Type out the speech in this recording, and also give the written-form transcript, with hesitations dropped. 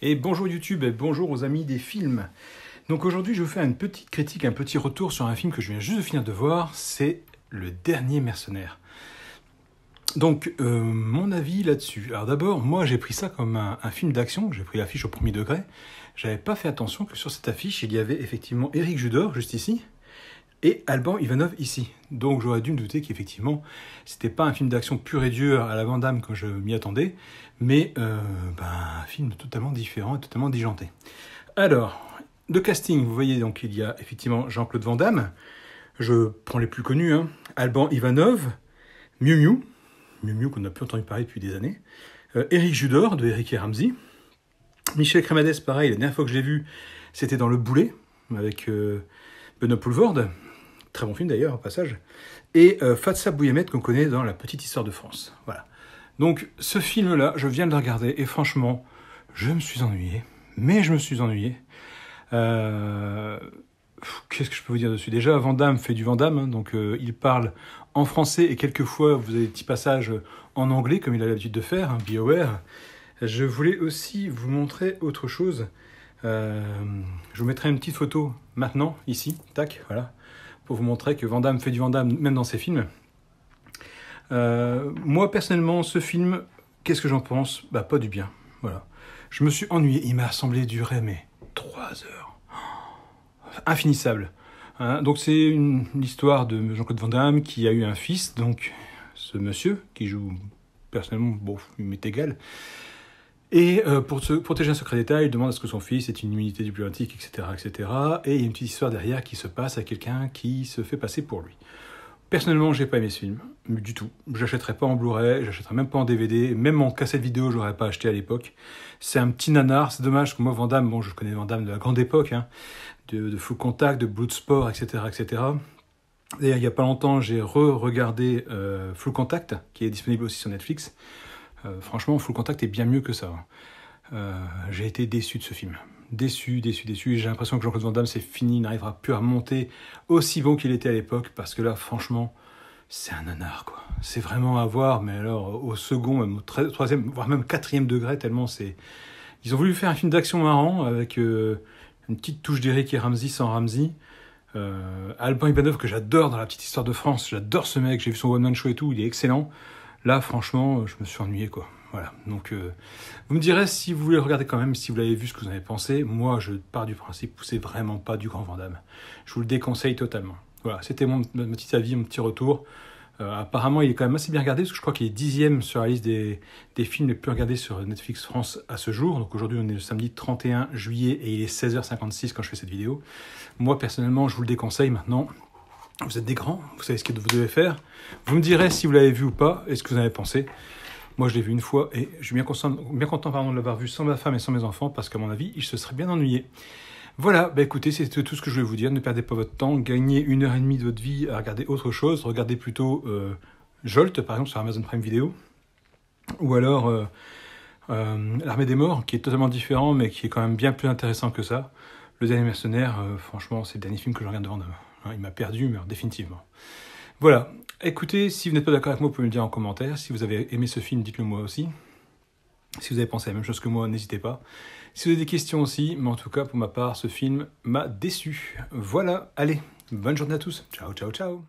Et bonjour YouTube et bonjour aux amis des films. Donc aujourd'hui je vous fais une petite critique, un petit retour sur un film que je viens juste de finir de voir, c'est Le Dernier Mercenaire. Donc mon avis là-dessus. Alors d'abord, moi j'ai pris ça comme un film d'action, j'ai pris l'affiche au premier degré. J'avais pas fait attention que sur cette affiche il y avait effectivement Éric Judor juste ici et Alban Ivanov ici. Donc j'aurais dû me douter qu'effectivement c'était pas un film d'action pur et dur à la Van Damme comme je m'y attendais, mais un film totalement différent et totalement déjanté. Alors, de casting, vous voyez donc il y a effectivement Jean-Claude Van Damme, je prends les plus connus, Alban Ivanov, Miu Miu qu'on n'a plus entendu parler depuis des années, Éric Judor de Eric et Ramsey, Michel Cremades, pareil, la dernière fois que je l'ai vu, c'était dans Le Boulet, avec Benoît Poelvoorde, très bon film d'ailleurs, au passage, et Fatsa Bouyemet qu'on connaît dans La Petite Histoire de France. Voilà. Donc ce film-là, je viens de le regarder, et franchement, je me suis ennuyé, mais je me suis ennuyé. Qu'est-ce que je peux vous dire dessus? Déjà, Van Damme fait du Van Damme, donc il parle en français, et quelquefois, vous avez des petits passages en anglais, comme il a l'habitude de faire, be aware. Je voulais aussi vous montrer autre chose. Je vous mettrai une petite photo maintenant, ici, tac, voilà, pour vous montrer que Van Damme fait du Van Damme, même dans ses films. Moi, personnellement, ce film, qu'est-ce que j'en pense? Pas du bien, voilà. Je me suis ennuyé, il m'a semblé durer, mais 3 heures. Infinissable. Donc c'est l'histoire de Jean-Claude Van Damme qui a eu un fils, donc ce monsieur, qui joue, personnellement, bon, il m'est égal. Et pour se protéger un secret d'État, il demande à ce que son fils ait une immunité diplomatique, etc., etc. Et il y a une petite histoire derrière qui se passe à quelqu'un qui se fait passer pour lui. Personnellement, j'ai pas aimé ce film, du tout. J'achèterais pas en Blu-ray, j'achèterais même pas en DVD, même en cassette vidéo, j'aurais pas acheté à l'époque. C'est un petit nanar, c'est dommage que moi, Van Damme, bon, je connais Van Damme de la grande époque, de Full Contact, de Bloodsport, etc., etc. D'ailleurs, il y a pas longtemps, j'ai re-regardé Full Contact, qui est disponible aussi sur Netflix. Franchement, Full Contact est bien mieux que ça. J'ai été déçu de ce film. Déçu. J'ai l'impression que Jean-Claude Van Damme, c'est fini, il n'arrivera plus à remonter aussi bon qu'il était à l'époque, parce que là, franchement, c'est un nanar, quoi. C'est vraiment à voir, mais alors au second, même au troisième, voire même 4e degré, tellement c'est... Ils ont voulu faire un film d'action marrant, avec une petite touche d'Eric et Ramsey sans Ramsey. Alban Ivanov, que j'adore dans La Petite Histoire de France, j'adore ce mec, j'ai vu son one-man show et tout, il est excellent. Là, franchement, je me suis ennuyé, quoi. Voilà, donc vous me direz si vous voulez le regarder quand même, si vous l'avez vu, ce que vous en avez pensé. Moi, je pars du principe que c'est vraiment pas du grand Van Damme. Je vous le déconseille totalement. Voilà, c'était mon petit avis, mon petit retour. Apparemment, il est quand même assez bien regardé, parce que je crois qu'il est 10e sur la liste des films les plus regardés sur Netflix France à ce jour. Donc aujourd'hui, on est le samedi 31 juillet, et il est 16h56 quand je fais cette vidéo. Moi, personnellement, je vous le déconseille maintenant. Vous êtes des grands, vous savez ce que vous devez faire. Vous me direz si vous l'avez vu ou pas, et ce que vous en avez pensé. Moi, je l'ai vu une fois, et je suis bien content de l'avoir vu sans ma femme et sans mes enfants, parce qu'à mon avis, ils se seraient bien ennuyés. Voilà, écoutez, c'est tout ce que je voulais vous dire. Ne perdez pas votre temps, gagnez 1h30 de votre vie à regarder autre chose. Regardez plutôt Jolt, par exemple, sur Amazon Prime Video. Ou alors L'Armée des Morts, qui est totalement différent, mais qui est quand même bien plus intéressant que ça. Le Dernier Mercenaire, franchement, c'est le dernier film que je regarde devant demain. Il m'a perdu, mais définitivement. Voilà. Écoutez, si vous n'êtes pas d'accord avec moi, vous pouvez me le dire en commentaire. Si vous avez aimé ce film, dites-le moi aussi. Si vous avez pensé à la même chose que moi, n'hésitez pas. Si vous avez des questions aussi, mais en tout cas, pour ma part, ce film m'a déçu. Voilà, allez, bonne journée à tous. Ciao, ciao, ciao.